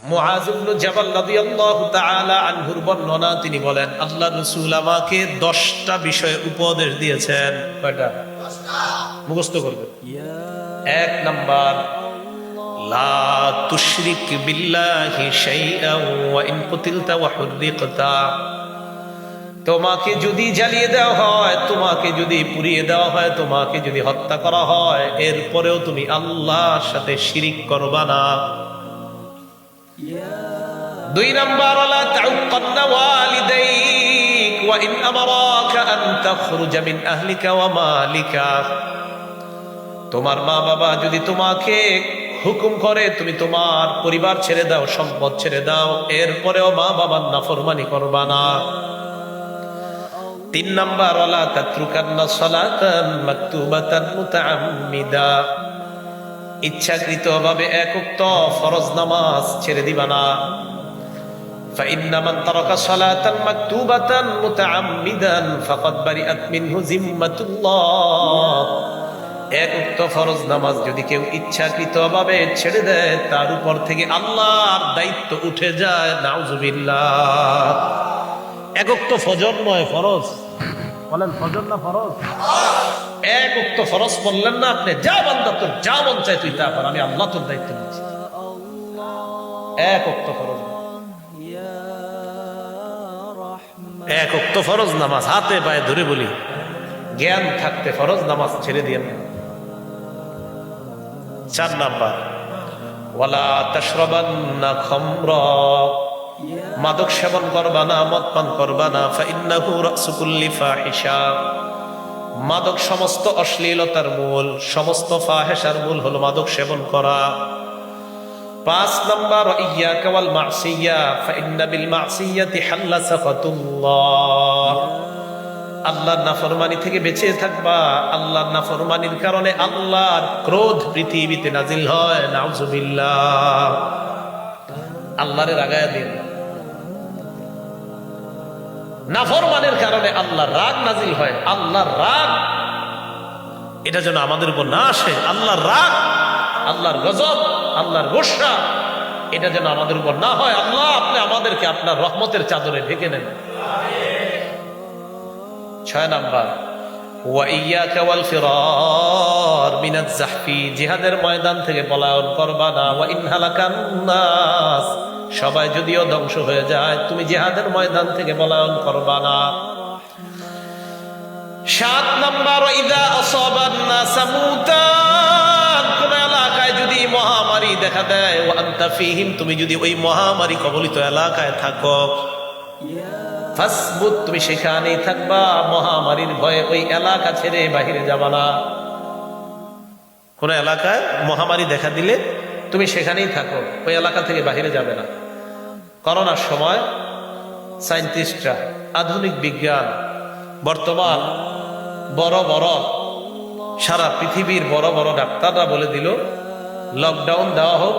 মুআয ইবনে জাবাল রাদিয়াল্লাহু তাআলা আনহুর বর্ণনা, তিনি বলেন আল্লাহর রাসূল আমাকে 10টা বিষয়ে উপদেশ দিয়েছেন। কয়টা? 10টা। মুখস্থ করবেন। 1 নাম্বার, লা তুশরিক বিল্লাহি শাইআন ওয়া ইন কুতিলতা ওয়া হুররিকতা। তোমাকে যদি জ্বালিয়ে দেওয়া হয়, তোমাকে যদি পুড়িয়ে দেওয়া হয়, তোমাকে যদি হত্যা করা হয়, এরপরেও তুমি আল্লাহর সাথে শিরিক করবা না। 2 নাম্বার, ওয়ালা তাউক্কান্না ওয়ালিদাইক ওয়া ইন আমারাকা আন তাখরুজা মিন আহলিকা ওয়া মালিকা। তোমার মা বাবা যদি তোমাকে হুকুম করে তুমি তোমার পরিবার ছেড়ে দাও, সম্পদ ছেড়ে দাও, এরপরেও মা বাবার নাফরমানি করবা না। 3 নাম্বার, ওয়ালা তাতরুকান্না সালাতান মাকতুবাতান মুতাআম্মিদা। ইচ্ছাকৃতভাবে এক ওয়াক্ত ফরজ নামাজ ছেড়ে দিবা না। ফাইন্না মান তারাকা সালাতান মাকতুবাতান মুতাআম্মিদান ফাকাদ বারিআত মিনহু জিম্মাতুল্লাহ। এক ওয়াক্ত ফরজ নামাজ যদি কেউ ইচ্ছাকৃতভাবে ছেড়ে দেয়, তার উপর থেকে আল্লাহর দায়িত্ব উঠে যায়। নাউজুবিল্লাহ। এক ওয়াক্ত ফজর নয়, ফরজ। বলেন ফজর না ফরজ? এক ওয়াক্ত ফরজ বললেন না আপনি, যা বান্দা তোর যা মন চায় তুই তা কর, আমি আল্লাহ তোর দায়িত্ব নিচ্ছি। এক ওয়াক্ত ফরজ, এক ওয়াক্ত ফরজ নামাজ হাতে পায়ে ধরে বলি, জ্ঞান থাকতে ফরজ নামাজ ছেড়ে দিয়ে না। 4 নাম্বার, ওয়ালা তাশরাবান্না খামরা। মাদক সেবন করবা না, মদ পান করবা না। ফাইন্নাহু রাসু কুল্লি ফাহিশা। মাদক সমস্ত অশ্লীলতার মূল, সমস্ত ফাহিশার মূল হলো মাদক সেবন করা। 5 নাম্বার, ইয়াকা ওয়াল মাসিয়া ফাইন্না বিল মাসিয়াতি হাল্লা সাখাতুল্লাহ। আল্লাহর নাফরমানি থেকে বেঁচে থাকবা। আল্লাহর নাফরমানির কারণে আল্লাহর ক্রোধ পৃথিবীতে নাজিল হয়। নাউজুবিল্লাহ। আল্লাহরে রাগায়া দিন। নাফরমানের কারণে আল্লাহর রাগ নাজিল হয়। আল্লাহর রাগ এটা যেন আমাদের উপর না আসে। আল্লাহর রাগ, আল্লাহর গজব, আল্লাহর গোসা এটা যেন আমাদের উপর না হয়। আল্লাহ আপনি আমাদেরকে আপনার রহমতের চাদরে ঢেকে নেন। 6 নাম্বার, ওয়া ইয়াকা ওয়াল ফিরার মিনাজ জাহফি। জিহাদের ময়দান থেকে পলায়ন করবা না। ওয়া ইন হালাকান নাস। সবাই যদিও ধ্বংস হয়ে যায়, তুমি জিহাদের ময়দান থেকে পলায়ন করবা না। 7 নাম্বার, ইযা আসাবান নাস মুতান। কোন এলাকায় যদি মহামারী দেখা দেয়, ওয়া আনতা ফীহিম, তুমি যদি ওই মহামারী কবলিত এলাকায় থাকো, ফাসবুত, তুমি সেখানেই থাকবা। মহামারীর ভয়ে ওই এলাকা ছেড়ে বাহিরে যাবা না। কোন এলাকায় মহামারী দেখা দিলে তুমি সেখানেই থাকো, ওই এলাকা থেকে বাহিরে যাবে না। করোনার সময় সায়েন্টিস্টরা, আধুনিক বিজ্ঞান, বর্তমান বড় বড় সারা পৃথিবীর বড় বড় ডাক্তাররা বলে দিল লকডাউন দেওয়া হোক,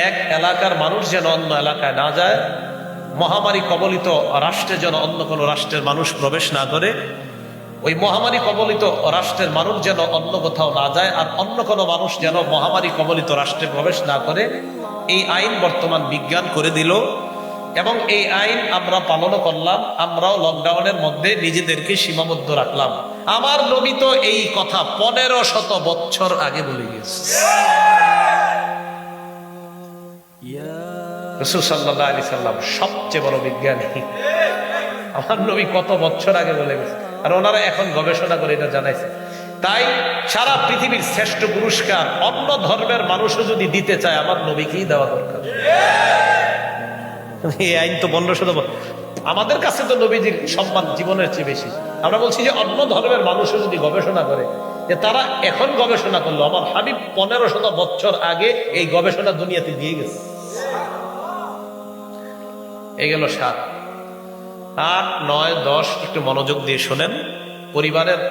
এক এলাকার মানুষ যেন অন্য এলাকায় না যায়, মহামারী কবলিত রাষ্ট্রে যেন অন্য কোনো রাষ্ট্রের মানুষ প্রবেশ না করে, ওই মহামারী কবলিত রাষ্ট্রের মানুষ যেন অন্য কোথাও না যায়, আর অন্য কোনো মানুষ যেন মহামারী কবলিত রাষ্ট্রে প্রবেশ না করে। এই আইন বর্তমান বিজ্ঞান করে দিল এবং এই আইন আমরা পালনও করলাম। আমরাও লকডাউনের মধ্যে নিজেদেরকে সীমাবদ্ধ রাখলাম। আমার নবী তো এই কথা 1500 বছর আগে বলে গেছে। রাসূল সাল্লাল্লাহু আলাইহি সাল্লাম সবচেয়ে বড় বিজ্ঞানী। আমার নবী কত বছর আগে বলে গেছে, আর ওনারা এখন গবেষণা করে এটা জানাইছে। তাই সারা পৃথিবীর শ্রেষ্ঠ পুরস্কার অন্য ধর্মের মানুষও যদি দিতে চায়, আমার নবীকেই দেওয়া দরকার। এই আইন তো 1500 আমাদের কাছে তো নবীজির সম্মান জীবনের চেয়ে বেশি। আমরা বলছি যে অন্য ধর্মের মানুষও যদি গবেষণা করে, যে তারা এখন গবেষণা করলো, আমার হাবিব 1500 বছর আগে এই গবেষণা দুনিয়াতে দিয়ে গেছে। এই গেল 7, 8, 9, 10 একটু মনোযোগ দিয়ে শোনেন। পরিবারের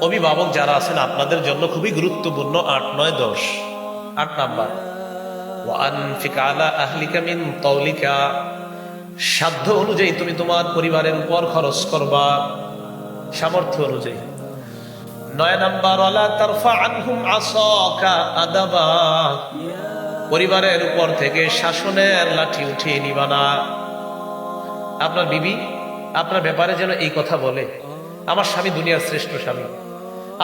অভিভাবক যারা আছেন আপনাদের জন্য খুবই গুরুত্বপূর্ণ 8, 9, 10। 8 নাম্বার, ওয়ানফিক আলা আহলিকা মিন তাওলিকা। সাধ্য অনুযায়ী তুমি তোমার পরিবারের উপর খরচ করবা, সামর্থ্য অনুযায়ী। 9 নাম্বার, ওয়ালা তারফা আনহুম আসাকা আদাবা। পরিবারের উপর থেকে শাসনের লাঠি উঠিয়ে নিবা না। আপনার বিবি আপনার ব্যাপারে যেন এই কথা বলে, আমার স্বামী দুনিয়ার শ্রেষ্ঠ স্বামী,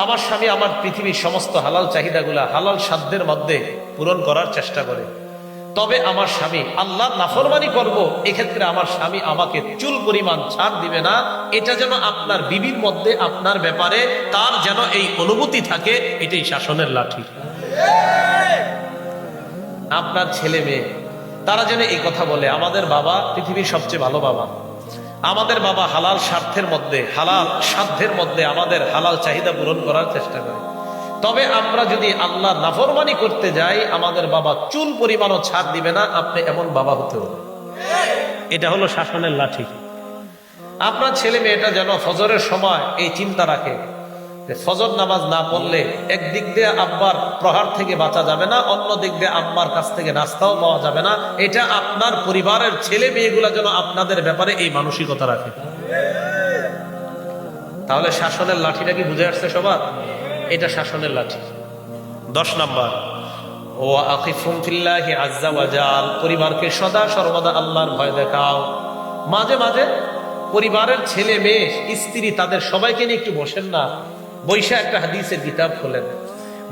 আমার স্বামী আমার পৃথিবীর সমস্ত হালাল চাহিদাগুলা হালাল সাধ্যের মধ্যে পূরণ করার চেষ্টা করে, তবে আমার স্বামী আল্লাহর নাফরমানি করব, এক্ষেত্রে আমার স্বামী আমাকে চুল পরিমাণ ছাড় দিবে না। এটা যেন আপনার বিবির মধ্যে আপনার ব্যাপারে তার যেন এই অনুভূতি থাকে, এটাই শাসনের লাঠি। আপনার ছেলে মেয়ে তারা যেন এই কথা বলে, আমাদের বাবা পৃথিবীর সবচেয়ে ভালো বাবা, আমাদের বাবা হালাল স্বার্থের মধ্যে হালাল সাধ্যের মধ্যে আমাদের হালাল চাহিদা পূরণ করার চেষ্টা করে, তবে আমরা যদি আল্লাহ নাফরমানি করতে যাই আমাদের বাবা চুল পরিমাণও ছাড় দিবে না। আপনি এমন বাবা হতে হবে। এটা হলো শাসনের লাঠি। আপনার ছেলে মেয়েটা যেন ফজরের সময় এই চিন্তা রাখে যে ফজর নামাজ না পড়লে একদিক দিয়ে আব্বার প্রহার থেকে বাঁচা যাবে না, অন্য দিক দিয়ে আম্মার কাছ থেকে নাস্তাও পাওয়া যাবে না। এটা আপনার পরিবারের ছেলে মেয়েগুলা যেন আপনাদের ব্যাপারে এই মানসিকতা রাখে। তাহলে শাসনের লাঠিটা কি বুঝে আসছে সবার? এটা শাসনের লাঠি। 10 নাম্বার, ও আখিফুম ফিল্লাহি আযজা ওয়া জাল, পরিবারকে সদা সর্বদা আল্লাহর ভয় দেখাও। মাঝে মাঝে পরিবারের ছেলে মেয়ে স্ত্রী তাদের সবাইকে নিয়ে একটু বসেন না, বৈশা একটা হাদিসের কিতাব খোলেন,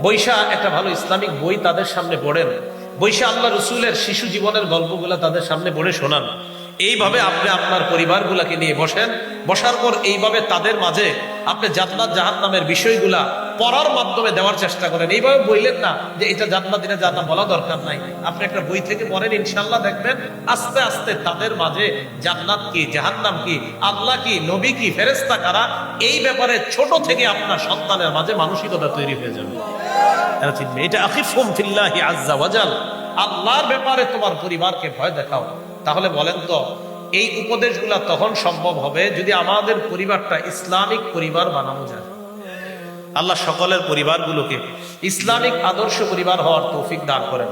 বৈশা একটা ভালো ইসলামিক বই তাদের সামনে পড়েন, বৈশা আল্লাহ রসুলের শিশু জীবনের গল্পগুলা তাদের সামনে পড়ে শোনান। এইভাবে আপনি আপনার পরিবারগুলাকে নিয়ে বসেন, বসার পর এইভাবে তাদের মাঝে আপনি জান্নাত জাহান্নামের বিষয়গুলা পড়ার মাধ্যমে দেওয়ার চেষ্টা করেন। এইভাবে বললেন না যে এটা জান্নাত এটা জান্নাত, বলা দরকার নাই। আপনি একটা বই থেকে পড়েন, ইনশাআল্লাহ দেখবেন আস্তে আস্তে তাদের মাঝে জান্নাত কি, জাহান্নাম কি, আল্লাহ কি, নবী কি, ফেরেশতা কারা, এই ব্যাপারে ছোট থেকে আপনার সন্তানের মাঝে মানসিকতা তৈরি হয়ে যাবে। এটা আখিফুম ফিল্লাহি আযজা ওয়া জাল, আল্লাহর ব্যাপারে তোমার পরিবারকে ভয় দেখাও। তাহলে বলেন তো এই উপদেশগুলা তখন সম্ভব হবে যদি আমাদের পরিবারটা ইসলামিক পরিবার বানানো যায়। আল্লাহ সকলের পরিবারগুলোকে ইসলামিক আদর্শ পরিবার হওয়ার তৌফিক দান করেন।